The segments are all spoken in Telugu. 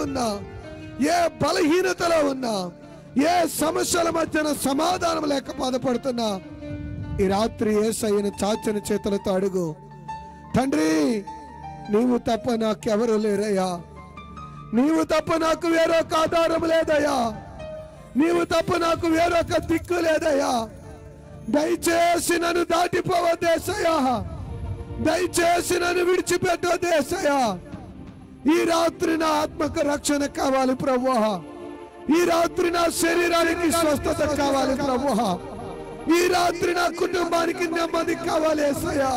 ఉన్నా, ఏ బలహీనతలో ఉన్నా, ఏ సమస్యల మధ్యన సమాధానం లేక బాధపడుతున్నా, ఈ రాత్రి యేసయ్యను చాచిన చేతులతో అడుగు. తండ్రి, నీవు తప్ప నాకెవరు లేరయ్యా, నీవు తప్ప నాకు వేరొక ఆధారం లేదయ్యా, నీవు తప్ప నాకు వేరొక దిక్కు లేదయ్యా. దయచేసి నన్ను దాటిపోవద్దేసయ్యా, దయచేసి నన్ను విడిచిపెట్టొద్దేసయ్యా. ఈ రాత్రి నా ఆత్మకు రక్షణ కావాలి ప్రభువా, ఈ రాత్రి నా శరీరానికి స్వస్థత కావాలి ప్రభువా, ఈ రాత్రి నా కుటుంబానికి నెమ్మది కావాలి యేసయ్యా,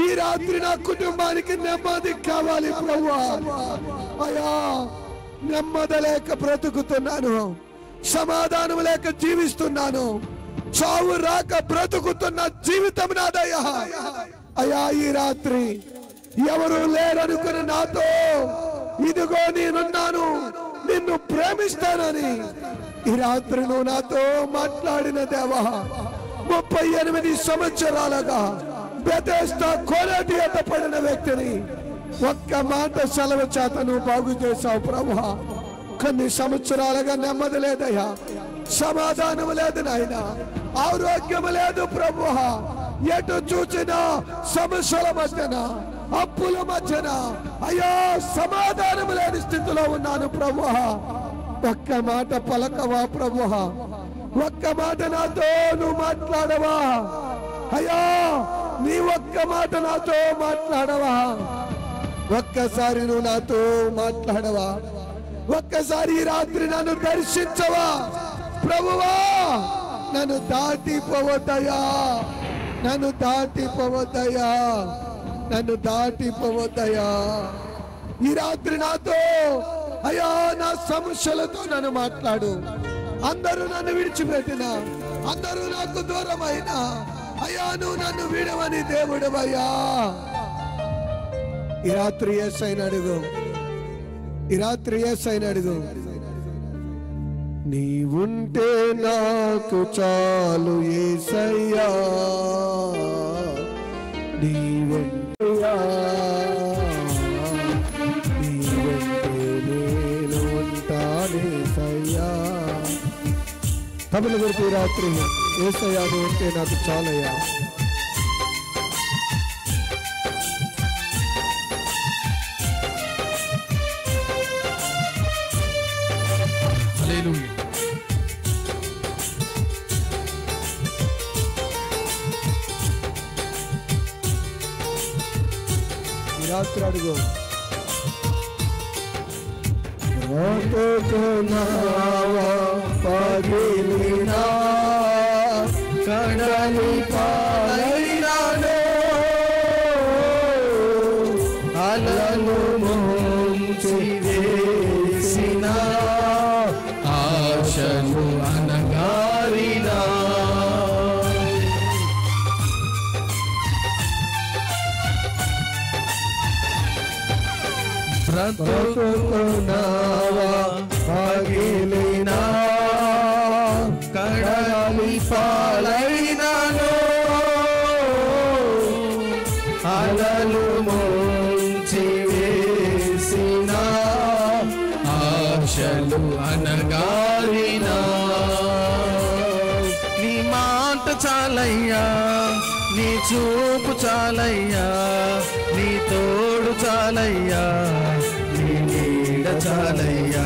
ఈ రాత్రి నా కుటుంబానికి నెమ్మది కావాలి ప్రభువా. అయ్యా, నెమ్మది లేక బ్రతుకుతున్నాను, సమాధానం లేక జీవిస్తున్నాను, చావు రాక బ్రతుకుతున్న జీవితం నాదయ్యా. అయ్యా, ఈ రాత్రి ఎవరు లేరనుకుని నాతో, ఇదిగో నేనున్నాను, నిన్ను ప్రేమిస్తానని ఈ రాత్రి నువ్వు నాతో మాట్లాడిన దేవా. 38 సంవత్సరాలుగా బెతెస్దా కోనేటి ఎద్ద పడిన వ్యక్తిని ఒక్క మాట సెలవు చేత నువ్వు బాగు చేశావు ప్రభువా. కొన్ని సంవత్సరాలుగా నెమ్మది లేదయ్యా, సమాధానం లేదు నాయన, ఆరోగ్యం లేదు ప్రభువా. ఎటు చూచినా సమస్యల మధ్యన, అప్పుల మధ్యన అయ్యా సమాధానం లేని స్థితిలో ఉన్నాను ప్రభువా. ఒక్క మాట పలకవా ప్రభువా, ఒక్క మాట నాతో నువ్వు మాట్లాడవా అయ్యా, నీ ఒక్క మాట నాతో మాట్లాడవా, ఒక్కసారి నువ్వు నాతో మాట్లాడవా, ఒక్కసారి ఈ రాత్రి నన్ను దర్శించవా ప్రభువా. నన్ను దాటిపోవద్దయ్యా, నన్ను దాటిపోవద్దయ్యా, నన్ను దాటిపోవద్దయ్యా. ఈ రాత్రి నాతో అయ్యా నా సమస్యలతో నన్ను మాట్లాడు. అందరూ నన్ను విడిచిపెట్టినా, అందరూ నాకు దూరమైనా అయ్యా నువ్వు నన్ను విడవని దేవుడవయ్యా. ఈ రాత్రి యేసయ్యను అడుగు, ఈ రాత్రి యేసయ్యను అడుగు. నీవుంటే నాకు చాలు యేసయ్యా, నీవుంటేయా, నీవుంటే నేను ఉంటానేసయ్యా. తమిళ గురించి రాత్రి యేసయ్యా నువ్వు ఉంటే నాకు చాలయ్యా. రాత్రి అడుగు. పగిలినా కడలి పాలైనాను, అలలు ముంచి వేసిన ఆశలు అనగారినా, బ్రతుకున్నావా పగిలినా కడలి పాలైనాను, అలలు ముంచి వేసిన ఆశలు అనగారినా. నీ మాట చాలయ్యా, నీ చూపు చాలయ్యా, నీ తోడు చాలయ్యా, నీ నీడ చాలయ్యా.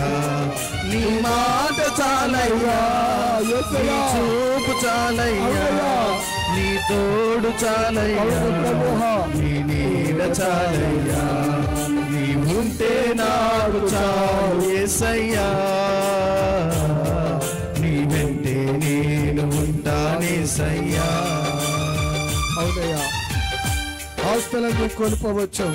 నీ మాట చాలయ్యా, నీ చూపు చాలయ్యా, నీ తోడు చాలయ్యా, నీ నీడ చాలయ్యా. నీ ఉంటే నాకు చాలు యేసయ్యా, నీ వెంటే నేను ఉంటానేసయ్యా. అవునయ్యా, ఆస్తులను కోల్పోవచ్చు,